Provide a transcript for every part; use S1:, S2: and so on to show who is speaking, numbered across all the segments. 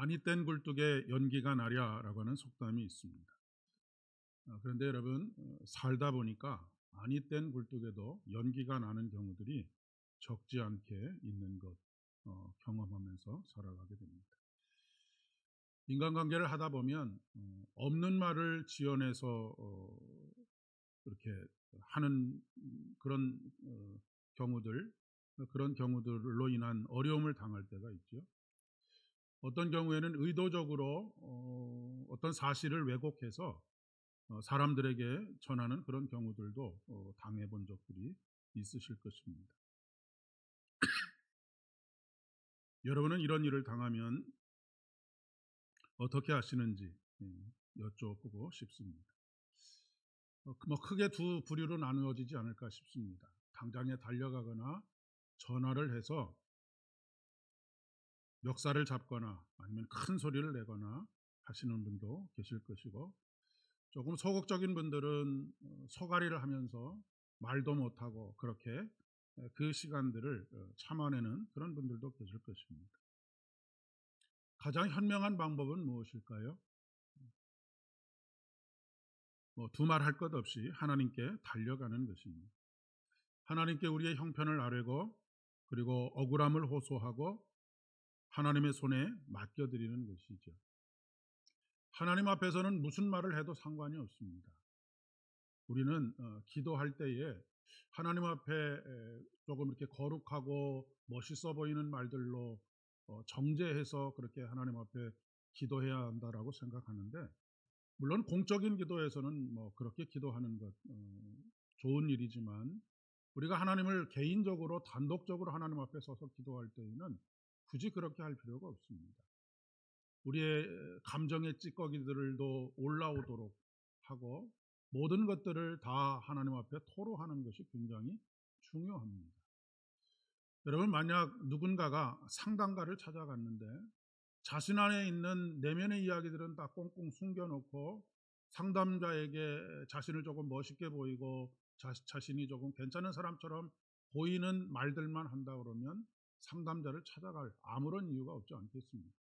S1: 아니 땐 굴뚝에 연기가 나랴라고 하는 속담이 있습니다. 그런데 여러분, 살다 보니까 아니 땐 굴뚝에도 연기가 나는 경우들이 적지 않게 있는 것 경험하면서 살아가게 됩니다. 인간관계를 하다 보면 없는 말을 지어내서 그렇게 하는 그런 경우들, 그런 경우들로 인한 어려움을 당할 때가 있죠. 어떤 경우에는 의도적으로 어떤 사실을 왜곡해서 사람들에게 전하는 그런 경우들도 당해본 적들이 있으실 것입니다. 여러분은 이런 일을 당하면 어떻게 하시는지 여쭤보고 싶습니다. 뭐 크게 두 부류로 나누어지지 않을까 싶습니다. 당장에 달려가거나 전화를 해서 멱살을 잡거나 아니면 큰 소리를 내거나 하시는 분도 계실 것이고, 조금 소극적인 분들은 소가리를 하면서 말도 못하고 그렇게 그 시간들을 참아내는 그런 분들도 계실 것입니다. 가장 현명한 방법은 무엇일까요? 두말 할 것 없이 하나님께 달려가는 것입니다. 하나님께 우리의 형편을 아뢰고, 그리고 억울함을 호소하고 하나님의 손에 맡겨드리는 것이죠. 하나님 앞에서는 무슨 말을 해도 상관이 없습니다. 우리는 기도할 때에 하나님 앞에 조금 이렇게 거룩하고 멋있어 보이는 말들로 정제해서 그렇게 하나님 앞에 기도해야 한다라고 생각하는데, 물론 공적인 기도에서는 뭐 그렇게 기도하는 것 좋은 일이지만, 우리가 하나님을 개인적으로 단독적으로 하나님 앞에 서서 기도할 때에는 굳이 그렇게 할 필요가 없습니다. 우리의 감정의 찌꺼기들도 올라오도록 하고 모든 것들을 다 하나님 앞에 토로하는 것이 굉장히 중요합니다. 여러분, 만약 누군가가 상담가를 찾아갔는데 자신 안에 있는 내면의 이야기들은 다 꽁꽁 숨겨놓고 상담자에게 자신을 조금 멋있게 보이고 자신이 조금 괜찮은 사람처럼 보이는 말들만 한다 그러면 상담자를 찾아갈 아무런 이유가 없지 않겠습니까?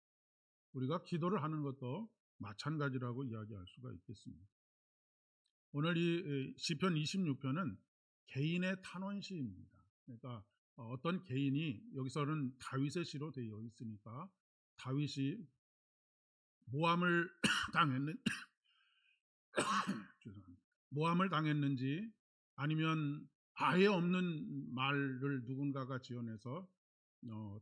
S1: 우리가 기도를 하는 것도 마찬가지라고 이야기할 수가 있겠습니다. 오늘 이 시편 26편은 개인의 탄원시입니다. 그러니까 어떤 개인이, 여기서는 다윗의 시로 되어 있으니까 다윗이 모함을 당했는 죄송합니다. 모함을 당했는지, 아니면 아예 없는 말을 누군가가 지어내서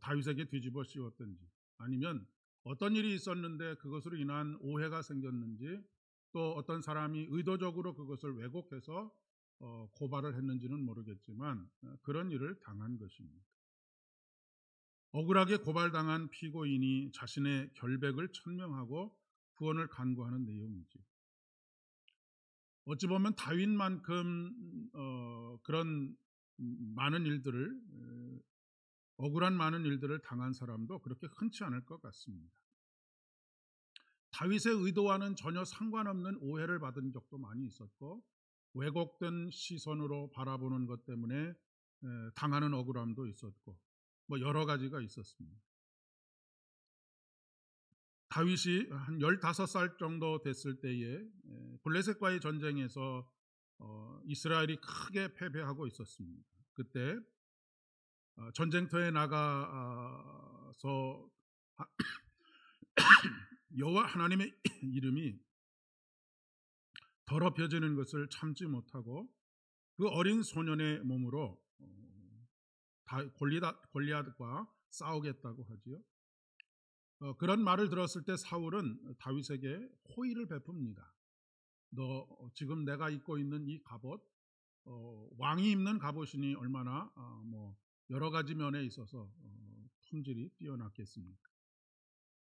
S1: 다윗에게 뒤집어 씌웠든지, 아니면 어떤 일이 있었는데 그것으로 인한 오해가 생겼는지, 또 어떤 사람이 의도적으로 그것을 왜곡해서 고발을 했는지는 모르겠지만 그런 일을 당한 것입니다. 억울하게 고발당한 피고인이 자신의 결백을 천명하고 구원을 간구하는 내용이지. 어찌 보면 다윗만큼 그런 많은 일들을, 억울한 많은 일들을 당한 사람도 그렇게 흔치 않을 것 같습니다. 다윗의 의도와는 전혀 상관없는 오해를 받은 적도 많이 있었고, 왜곡된 시선으로 바라보는 것 때문에 당하는 억울함도 있었고, 뭐 여러 가지가 있었습니다. 다윗이 한 15살 정도 됐을 때에 블레셋과의 전쟁에서 이스라엘이 크게 패배하고 있었습니다. 그때 전쟁터에 나가서 여호와 하나님의 이름이 더럽혀지는 것을 참지 못하고 그 어린 소년의 몸으로 골리앗과 싸우겠다고 하지요. 그런 말을 들었을 때 사울은 다윗에게 호의를 베풉니다. 너 지금 내가 입고 있는 이 갑옷, 왕이 입는 갑옷이니 얼마나 뭐 여러 가지 면에 있어서 품질이 뛰어났겠습니까?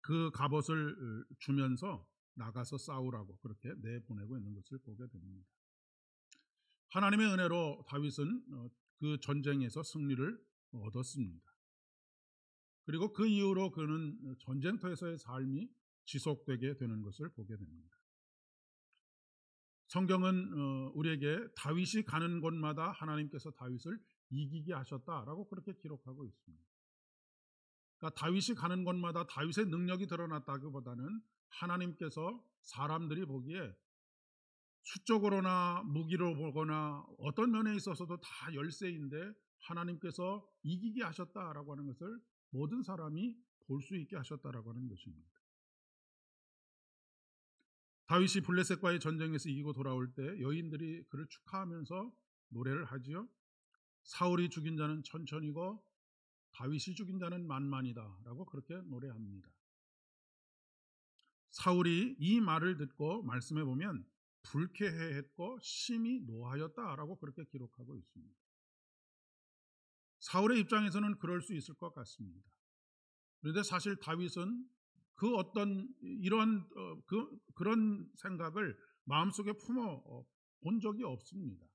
S1: 그 갑옷을 주면서 나가서 싸우라고 그렇게 내보내고 있는 것을 보게 됩니다. 하나님의 은혜로 다윗은 그 전쟁에서 승리를 얻었습니다. 그리고 그 이후로 그는 전쟁터에서의 삶이 지속되게 되는 것을 보게 됩니다. 성경은 우리에게 다윗이 가는 곳마다 하나님께서 다윗을 이기게 하셨다라고 그렇게 기록하고 있습니다. 그러니까 다윗이 가는 곳마다 다윗의 능력이 드러났다기보다는 하나님께서 사람들이 보기에 수적으로나 무기로 보거나 어떤 면에 있어서도 다 열세인데 하나님께서 이기게 하셨다라고 하는 것을 모든 사람이 볼 수 있게 하셨다라고 하는 것입니다. 다윗이 블레셋과의 전쟁에서 이기고 돌아올 때 여인들이 그를 축하하면서 노래를 하지요. 사울이 죽인 자는 천천이고 다윗이 죽인 자는 만만이다라고 그렇게 노래합니다. 사울이 이 말을 듣고 말씀해 보면 불쾌해했고 심히 노하였다라고 그렇게 기록하고 있습니다. 사울의 입장에서는 그럴 수 있을 것 같습니다. 그런데 사실 다윗은 그 어떤 이런 그런 생각을 마음속에 품어 본 적이 없습니다.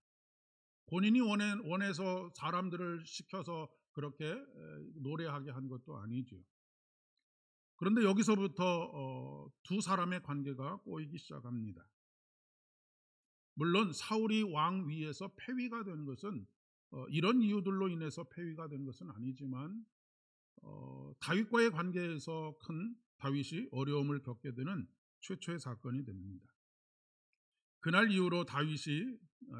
S1: 본인이 원해서 사람들을 시켜서 그렇게 노래하게 한 것도 아니죠. 그런데 여기서부터 두 사람의 관계가 꼬이기 시작합니다. 물론 사울이 왕 위에서 폐위가 된 것은 이런 이유들로 인해서 폐위가 된 것은 아니지만 다윗과의 관계에서 큰 다윗이 어려움을 겪게 되는 최초의 사건이 됩니다. 그날 이후로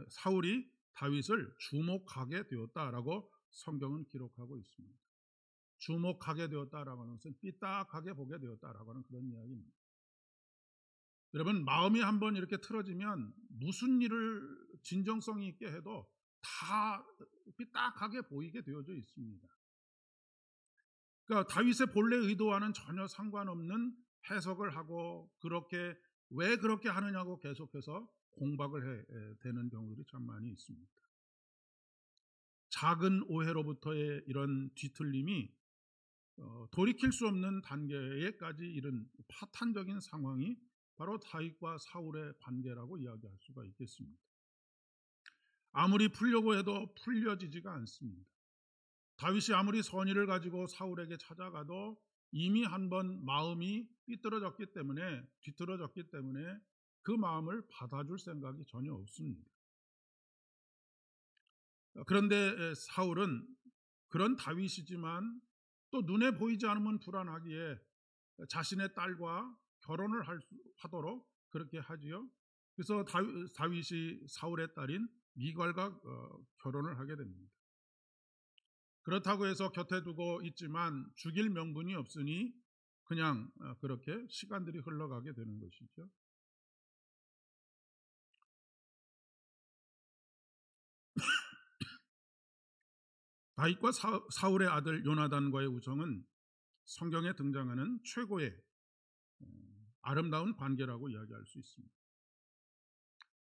S1: 사울이 다윗을 주목하게 되었다라고 성경은 기록하고 있습니다. 주목하게 되었다라고 하는 것은 삐딱하게 보게 되었다라고 하는 그런 이야기입니다. 여러분, 마음이 한번 이렇게 틀어지면 무슨 일을 진정성이 있게 해도 다 삐딱하게 보이게 되어져 있습니다. 그러니까 다윗의 본래 의도와는 전혀 상관없는 해석을 하고 왜 그렇게 하느냐고 계속해서 공박을 되는 경우들이 참 많이 있습니다. 작은 오해로부터의 이런 뒤틀림이 돌이킬 수 없는 단계에까지 이른 파탄적인 상황이 바로 다윗과 사울의 관계라고 이야기할 수가 있겠습니다. 아무리 풀려고 해도 풀려지지가 않습니다. 다윗이 아무리 선의를 가지고 사울에게 찾아가도 이미 한번 마음이 뒤틀어졌기 때문에 그 마음을 받아줄 생각이 전혀 없습니다. 그런데 사울은 그런 다윗이지만 또 눈에 보이지 않으면 불안하기에 자신의 딸과 결혼을 하도록 그렇게 하지요. 그래서 다윗이 사울의 딸인 미갈과 결혼을 하게 됩니다. 그렇다고 해서 곁에 두고 있지만 죽일 명분이 없으니 그냥 그렇게 시간들이 흘러가게 되는 것이죠. 다윗과 사울의 아들 요나단과의 우정은 성경에 등장하는 최고의 아름다운 관계라고 이야기할 수 있습니다.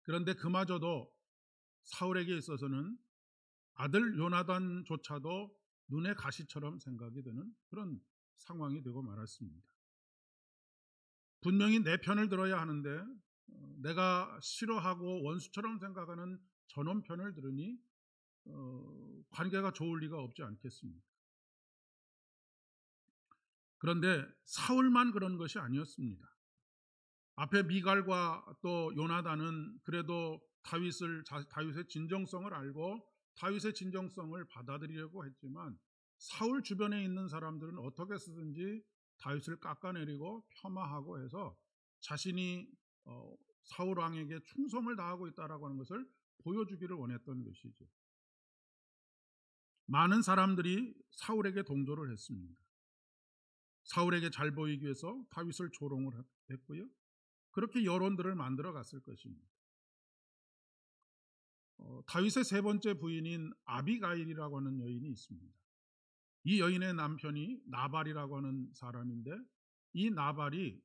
S1: 그런데 그마저도 사울에게 있어서는 아들 요나단조차도 눈의 가시처럼 생각이 되는 그런 상황이 되고 말았습니다. 분명히 내 편을 들어야 하는데 내가 싫어하고 원수처럼 생각하는 저놈 편을 들으니 관계가 좋을 리가 없지 않겠습니까? 그런데 사울만 그런 것이 아니었습니다. 앞에 미갈과 또 요나단은 그래도 다윗의 진정성을 알고 다윗의 진정성을 받아들이려고 했지만 사울 주변에 있는 사람들은 어떻게 쓰든지 다윗을 깎아내리고 폄하하고 해서 자신이 사울 왕에게 충성을 다하고 있다라고 하는 것을 보여주기를 원했던 것이죠. 많은 사람들이 사울에게 동조를 했습니다. 사울에게 잘 보이기 위해서 다윗을 조롱을 했고요. 그렇게 여론들을 만들어 갔을 것입니다. 다윗의 세 번째 부인인 아비가일이라고 하는 여인이 있습니다. 이 여인의 남편이 나발이라고 하는 사람인데 이 나발이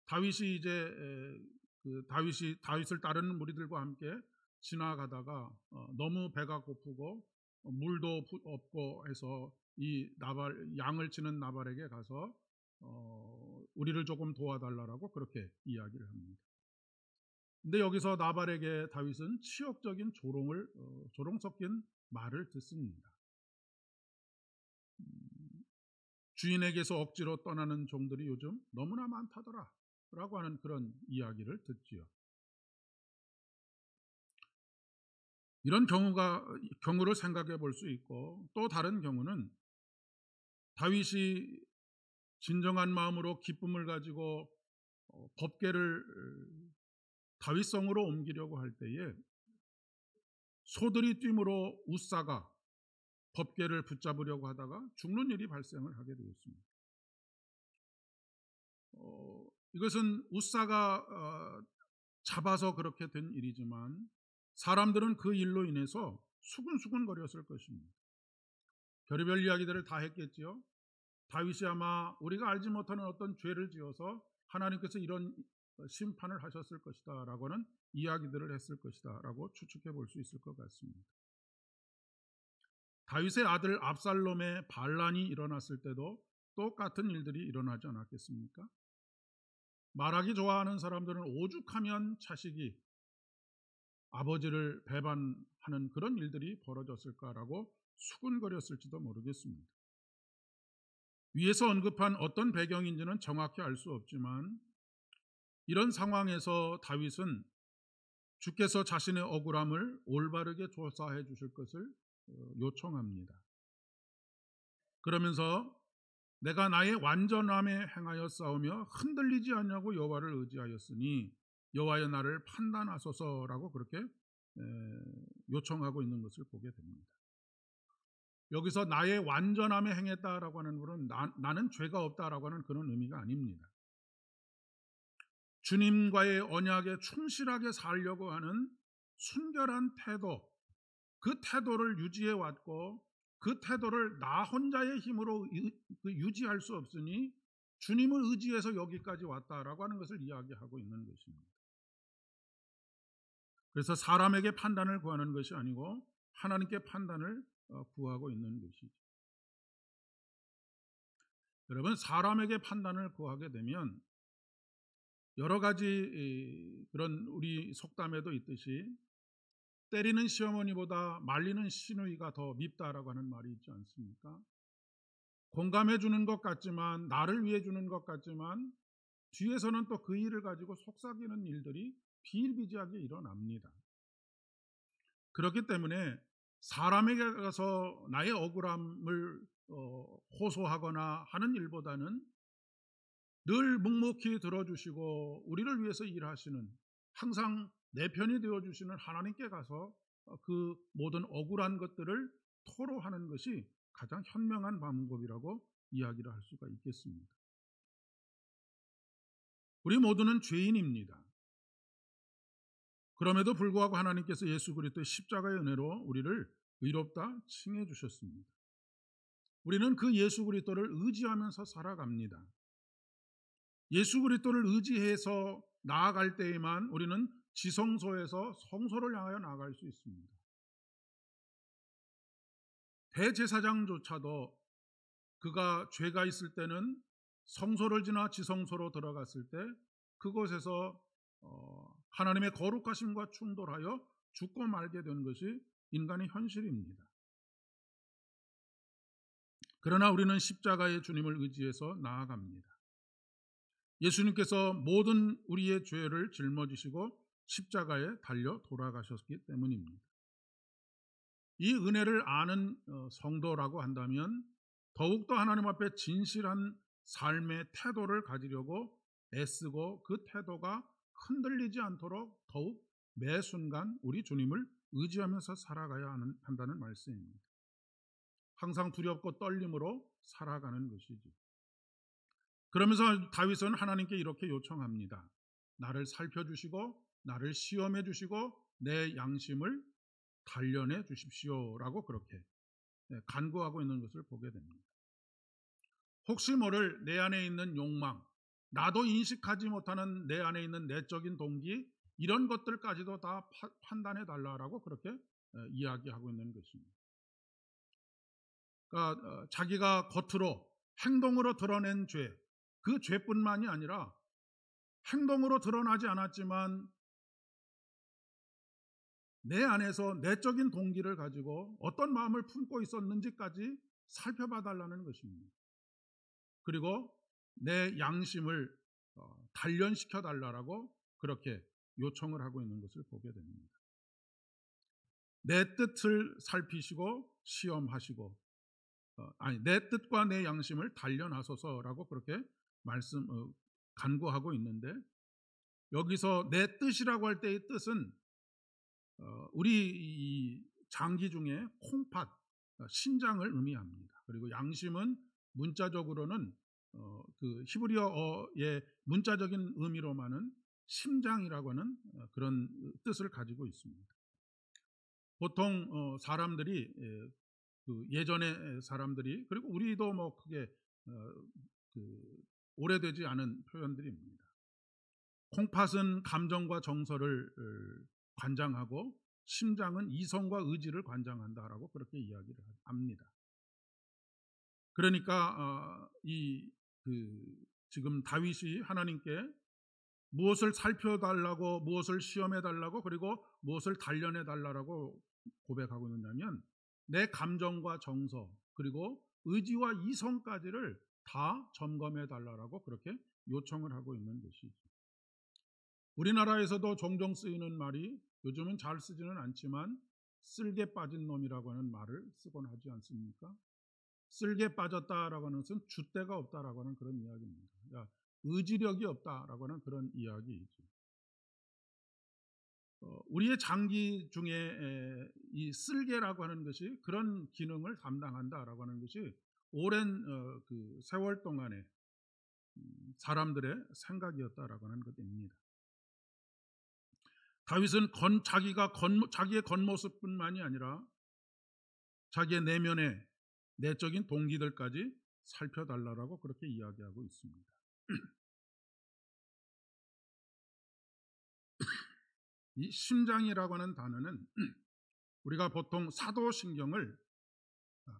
S1: 다윗을 따르는 무리들과 함께 지나가다가 너무 배가 고프고 물도 없고 해서 이 양을 치는 나발에게 가서 우리를 조금 도와달라고 그렇게 이야기를 합니다. 근데 여기서 나발에게 다윗은 치욕적인 조롱 섞인 말을 듣습니다. 주인에게서 억지로 떠나는 종들이 요즘 너무나 많다더라 라고 하는 그런 이야기를 듣지요. 이런 경우를 생각해 볼 수 있고 또 다른 경우는 다윗이 진정한 마음으로 기쁨을 가지고 법궤를 다윗성으로 옮기려고 할 때에 소들이 뛰므로 웃사가 법궤를 붙잡으려고 하다가 죽는 일이 발생을 하게 되었습니다. 이것은 웃사가 잡아서 그렇게 된 일이지만 사람들은 그 일로 인해서 수근수근거렸을 것입니다. 별의별 이야기들을 다 했겠지요. 다윗이 아마 우리가 알지 못하는 어떤 죄를 지어서 하나님께서 이런 심판을 하셨을 것이다 라고는 이야기들을 했을 것이다 라고 추측해 볼 수 있을 것 같습니다. 다윗의 아들 압살롬의 반란이 일어났을 때도 똑같은 일들이 일어나지 않았겠습니까? 말하기 좋아하는 사람들은 오죽하면 자식이 아버지를 배반하는 그런 일들이 벌어졌을까라고 수군거렸을지도 모르겠습니다. 위에서 언급한 어떤 배경인지는 정확히 알 수 없지만 이런 상황에서 다윗은 주께서 자신의 억울함을 올바르게 조사해 주실 것을 요청합니다. 그러면서 내가 나의 완전함에 행하여 싸우며 흔들리지 않냐고 여호와를 의지하였으니 여호와여 나를 판단하소서라고 그렇게 요청하고 있는 것을 보게 됩니다. 여기서 나의 완전함에 행했다라고 하는 것은 나는 죄가 없다라고 하는 그런 의미가 아닙니다. 주님과의 언약에 충실하게 살려고 하는 순결한 태도, 그 태도를 유지해 왔고 그 태도를 나 혼자의 힘으로 유지할 수 없으니 주님을 의지해서 여기까지 왔다라고 하는 것을 이야기하고 있는 것입니다. 그래서 사람에게 판단을 구하는 것이 아니고 하나님께 판단을 구하고 있는 것이죠. 여러분, 사람에게 판단을 구하게 되면 여러 가지 그런 우리 속담에도 있듯이 때리는 시어머니보다 말리는 시누이가 더 밉다라고 하는 말이 있지 않습니까? 공감해 주는 것 같지만, 나를 위해 주는 것 같지만 뒤에서는 또 그 일을 가지고 속삭이는 일들이 비일비재하게 일어납니다. 그렇기 때문에 사람에게 가서 나의 억울함을 호소하거나 하는 일보다는 늘 묵묵히 들어주시고 우리를 위해서 일하시는, 항상 내 편이 되어주시는 하나님께 가서 그 모든 억울한 것들을 토로하는 것이 가장 현명한 방법이라고 이야기를 할 수가 있겠습니다. 우리 모두는 죄인입니다. 그럼에도 불구하고 하나님께서 예수 그리스도의 십자가의 은혜로 우리를 의롭다 칭해 주셨습니다. 우리는 그 예수 그리스도를 의지하면서 살아갑니다. 예수 그리스도를 의지해서 나아갈 때에만 우리는 지성소에서 성소를 향하여 나아갈 수 있습니다. 대제사장조차도 그가 죄가 있을 때는 성소를 지나 지성소로 들어갔을 때 그곳에서 하나님의 거룩하심과 충돌하여 죽고 말게 된 것이 인간의 현실입니다. 그러나 우리는 십자가의 주님을 의지해서 나아갑니다. 예수님께서 모든 우리의 죄를 짊어지시고 십자가에 달려 돌아가셨기 때문입니다. 이 은혜를 아는 성도라고 한다면 더욱더 하나님 앞에 진실한 삶의 태도를 가지려고 애쓰고 그 태도가 흔들리지 않도록 더욱 매 순간 우리 주님을 의지하면서 살아가야 한다는 말씀입니다. 항상 두렵고 떨림으로 살아가는 것이지. 그러면서 다윗은 하나님께 이렇게 요청합니다. 나를 살펴주시고 나를 시험해 주시고 내 양심을 단련해 주십시오라고 그렇게 간구하고 있는 것을 보게 됩니다. 혹시 모를 내 안에 있는 욕망, 나도 인식하지 못하는 내 안에 있는 내적인 동기, 이런 것들까지도 다 판단해 달라고 그렇게 이야기하고 있는 것입니다. 그러니까 자기가 겉으로 행동으로 드러낸 죄, 그 죄뿐만이 아니라 행동으로 드러나지 않았지만 내 안에서 내적인 동기를 가지고 어떤 마음을 품고 있었는지까지 살펴봐 달라는 것입니다. 그리고 내 양심을 단련시켜 달라고 그렇게 요청을 하고 있는 것을 보게 됩니다. 내 뜻을 살피시고 시험하시고 내 뜻과 내 양심을 단련하소서라고 그렇게 간구하고 있는데, 여기서 내 뜻이라고 할 때의 뜻은 우리 이 장기 중에 콩팥, 심장을 의미합니다. 그리고 양심은 문자적으로는 그 히브리어의 문자적인 의미로만은 심장이라고 하는 그런 뜻을 가지고 있습니다. 보통 사람들이 그 예전의 사람들이, 그리고 우리도 뭐 크게 그 오래되지 않은 표현들입니다. 콩팥은 감정과 정서를 관장하고 심장은 이성과 의지를 관장한다라고 그렇게 이야기를 합니다. 그러니까 지금 다윗이 하나님께 무엇을 살펴달라고, 무엇을 시험해달라고, 그리고 무엇을 단련해달라고 고백하고 있느냐면 내 감정과 정서 그리고 의지와 이성까지를 다 점검해달라고 그렇게 요청을 하고 있는 것이죠. 우리나라에서도 종종 쓰이는 말이, 요즘은 잘 쓰지는 않지만 쓸개 빠진 놈이라고 하는 말을 쓰곤 하지 않습니까? 쓸개 빠졌다라고 하는 것은 줏대가 없다라고 하는 그런 이야기입니다. 그러니까 의지력이 없다라고 하는 그런 이야기이죠. 우리의 장기 중에 이 쓸개라고 하는 것이 그런 기능을 담당한다라고 하는 것이 오랜 그 세월 동안의 사람들의 생각이었다라고 하는 것입니다. 다윗은 자기의 겉모습뿐만이 아니라 자기의 내면의 내적인 동기들까지 살펴달라고 그렇게 이야기하고 있습니다. 이 심장이라고 하는 단어는 우리가 보통 사도신경을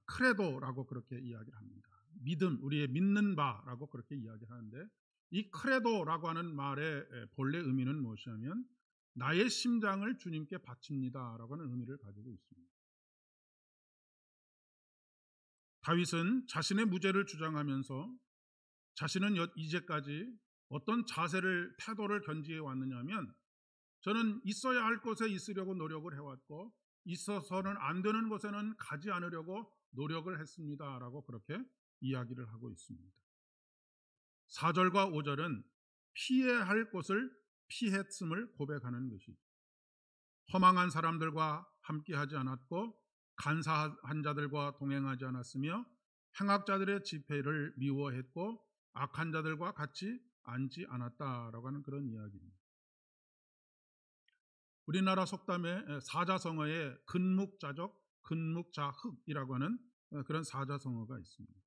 S1: 크레도라고 그렇게 이야기를 합니다. 믿음, 우리의 믿는 바라고 그렇게 이야기를 하는데, 이 크레도라고 하는 말의 본래 의미는 무엇이냐면 나의 심장을 주님께 바칩니다라고 하는 의미를 가지고 있습니다. 다윗은 자신의 무죄를 주장하면서 자신은 이제까지 어떤 태도를 견지해 왔느냐면, 저는 있어야 할 곳에 있으려고 노력을 해왔고 있어서는 안 되는 곳에는 가지 않으려고 노력을 했습니다라고 그렇게 이야기를 하고 있습니다. 4절과 5절은 피해야 할 곳을 피했음을 고백하는 것이죠. 허망한 사람들과 함께하지 않았고 간사한 자들과 동행하지 않았으며 행악자들의 집회를 미워했고 악한 자들과 같이 앉지 않았다라고 하는 그런 이야기입니다. 우리나라 속담에 사자성어에 근묵자적, 근묵자흑이라고 하는 그런 사자성어가 있습니다.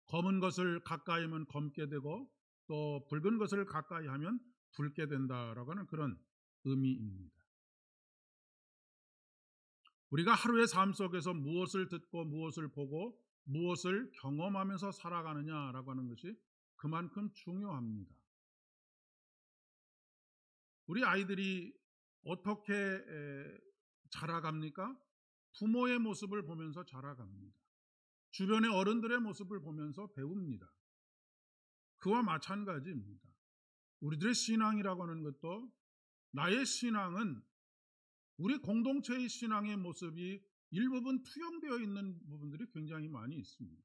S1: 검은 것을 가까이 하면 검게 되고 또 붉은 것을 가까이 하면 붉게 된다라고 하는 그런 의미입니다. 우리가 하루의 삶 속에서 무엇을 듣고 무엇을 보고 무엇을 경험하면서 살아가느냐라고 하는 것이 그만큼 중요합니다. 우리 아이들이 어떻게 자라갑니까? 부모의 모습을 보면서 자라갑니다. 주변의 어른들의 모습을 보면서 배웁니다. 그와 마찬가지입니다. 우리들의 신앙이라고 하는 것도, 나의 신앙은 우리 공동체의 신앙의 모습이 일부분 투영되어 있는 부분들이 굉장히 많이 있습니다.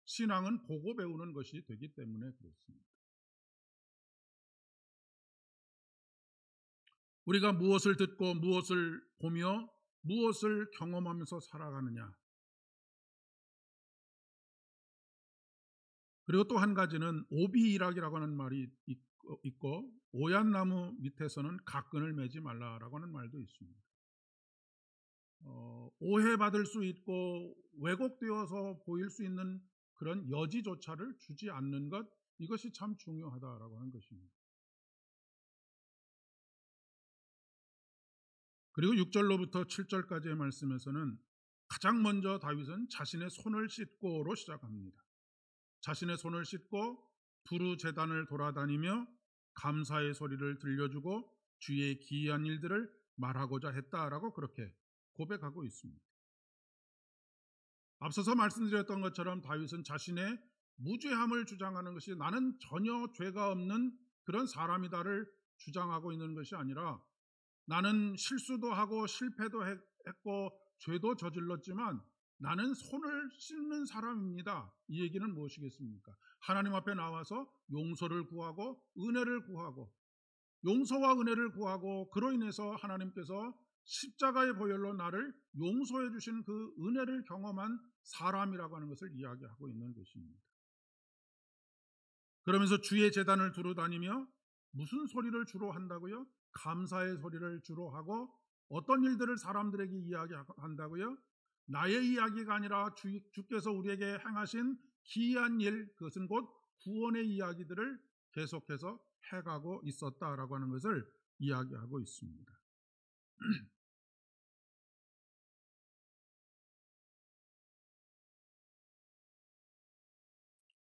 S1: 신앙은 보고 배우는 것이 되기 때문에 그렇습니다. 우리가 무엇을 듣고 무엇을 보며 무엇을 경험하면서 살아가느냐. 그리고 또 한 가지는 오비일학이라고 하는 말이 있고, 오얏 나무 밑에서는 각근을 매지 말라라고 하는 말도 있습니다. 오해받을 수 있고 왜곡되어서 보일 수 있는 그런 여지조차를 주지 않는 것, 이것이 참 중요하다라고 하는 것입니다. 그리고 6절로부터 7절까지의 말씀에서는 가장 먼저 다윗은 자신의 손을 씻고로 시작합니다. 자신의 손을 씻고 두루 제단을 돌아다니며 감사의 소리를 들려주고 주의 기이한 일들을 말하고자 했다라고 그렇게 고백하고 있습니다. 앞서서 말씀드렸던 것처럼 다윗은 자신의 무죄함을 주장하는 것이, 나는 전혀 죄가 없는 그런 사람이다를 주장하고 있는 것이 아니라, 나는 실수도 하고 실패도 했고 죄도 저질렀지만 나는 손을 씻는 사람입니다. 이 얘기는 무엇이겠습니까? 하나님 앞에 나와서 용서를 구하고 은혜를 구하고 용서와 은혜를 구하고 그로 인해서 하나님께서 십자가의 보혈로 나를 용서해 주신 그 은혜를 경험한 사람이라고 하는 것을 이야기하고 있는 것입니다. 그러면서 주의 제단을 두루 다니며 무슨 소리를 주로 한다고요? 감사의 소리를 주로 하고 어떤 일들을 사람들에게 이야기한다고요? 나의 이야기가 아니라 주께서 우리에게 행하신 기이한 일, 그것은 곧 구원의 이야기들을 계속해서 해가고 있었다라고 하는 것을 이야기하고 있습니다.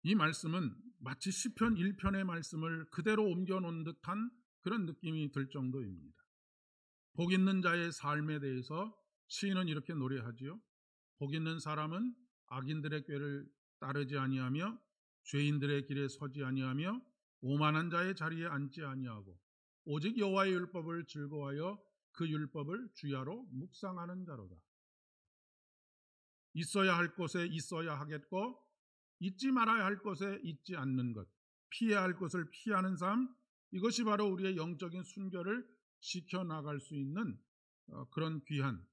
S1: 이 말씀은 마치 시편 1편의 말씀을 그대로 옮겨놓은 듯한 그런 느낌이 들 정도입니다. 복 있는 자의 삶에 대해서 시인은 이렇게 노래하지요. 복 있는 사람은 악인들의 꾀를 따르지 아니하며 죄인들의 길에 서지 아니하며 오만한 자의 자리에 앉지 아니하고 오직 여호와의 율법을 즐거워하여 그 율법을 주야로 묵상하는 자로다. 있어야 할 곳에 있어야 하겠고 잊지 말아야 할 것에 잊지 않는 것, 피해야 할 것을 피하는 삶, 이것이 바로 우리의 영적인 순결을 지켜나갈 수 있는 그런 귀한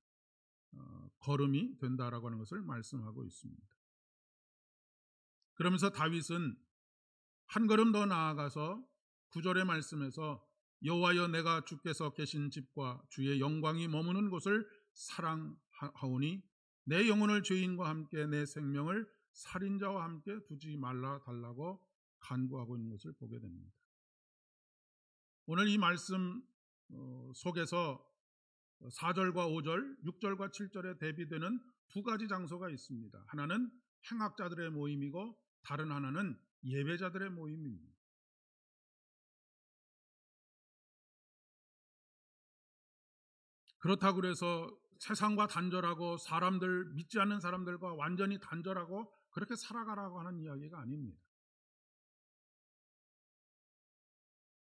S1: 걸음이 된다라고 하는 것을 말씀하고 있습니다. 그러면서 다윗은 한 걸음 더 나아가서 9절의 말씀에서 여호와여 내가 주께서 계신 집과 주의 영광이 머무는 곳을 사랑하오니 내 영혼을 죄인과 함께 내 생명을 살인자와 함께 두지 말라 달라고 간구하고 있는 것을 보게 됩니다. 오늘 이 말씀 속에서 4절과 5절, 6절과 7절에 대비되는 두 가지 장소가 있습니다. 하나는 행악자들의 모임이고 다른 하나는 예배자들의 모임입니다. 그렇다고 해서 세상과 단절하고 사람들 믿지 않는 사람들과 완전히 단절하고 그렇게 살아가라고 하는 이야기가 아닙니다.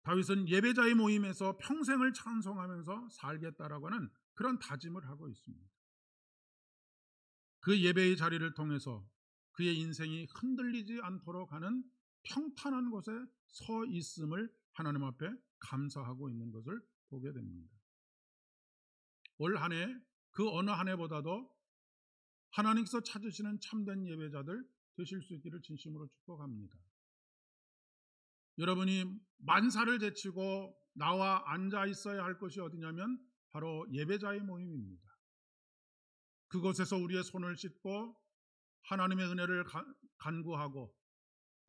S1: 다윗은 예배자의 모임에서 평생을 찬송하면서 살겠다라고 하는 그런 다짐을 하고 있습니다. 그 예배의 자리를 통해서 그의 인생이 흔들리지 않도록 하는 평탄한 곳에 서 있음을 하나님 앞에 감사하고 있는 것을 보게 됩니다. 올 한 해 그 어느 한 해보다도 하나님께서 찾으시는 참된 예배자들 되실 수 있기를 진심으로 축복합니다. 여러분이 만사를 제치고 나와 앉아 있어야 할 것이 어디냐면 바로 예배자의 모임입니다. 그곳에서 우리의 손을 씻고 하나님의 은혜를 간구하고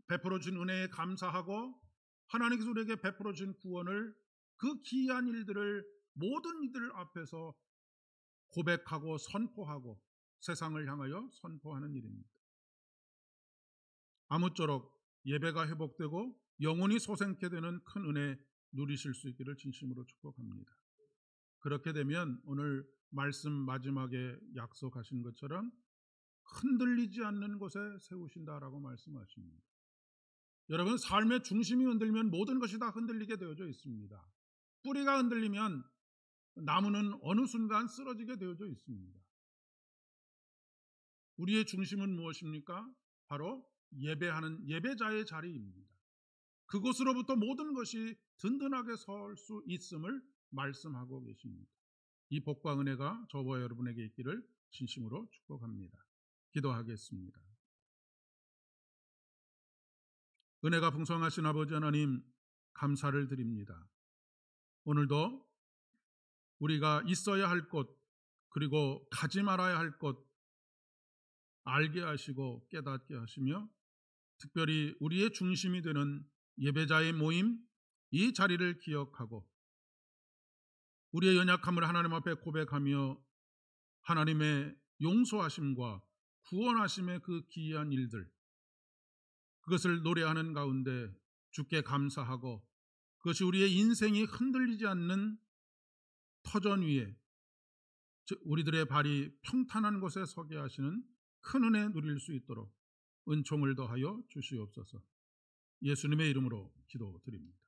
S1: 베풀어 준 은혜에 감사하고 하나님께서 우리에게 베풀어 준 구원을 그 기이한 일들을 모든 이들 앞에서 고백하고 선포하고 세상을 향하여 선포하는 일입니다. 아무쪼록 예배가 회복되고 영혼이 소생케 되는 큰 은혜 누리실 수 있기를 진심으로 축복합니다. 그렇게 되면 오늘 말씀 마지막에 약속하신 것처럼 흔들리지 않는 곳에 세우신다라고 말씀하십니다. 여러분, 삶의 중심이 흔들면 모든 것이 다 흔들리게 되어져 있습니다. 뿌리가 흔들리면 나무는 어느 순간 쓰러지게 되어져 있습니다. 우리의 중심은 무엇입니까? 바로 예배하는 예배자의 자리입니다. 그곳으로부터 모든 것이 든든하게 설 수 있음을 말씀하고 계십니다. 이 복과 은혜가 저와 여러분에게 있기를 진심으로 축복합니다. 기도하겠습니다. 은혜가 풍성하신 아버지 하나님, 감사를 드립니다. 오늘도 우리가 있어야 할 곳, 그리고 가지 말아야 할 곳 알게 하시고 깨닫게 하시며 특별히 우리의 중심이 되는 예배자의 모임, 이 자리를 기억하고 우리의 연약함을 하나님 앞에 고백하며 하나님의 용서하심과 구원하심의 그 기이한 일들, 그것을 노래하는 가운데 주께 감사하고 그것이 우리의 인생이 흔들리지 않는 터전 위에 우리들의 발이 평탄한 곳에 서게 하시는 큰 은혜 누릴 수 있도록 은총을 더하여 주시옵소서. 예수님의 이름으로 기도드립니다.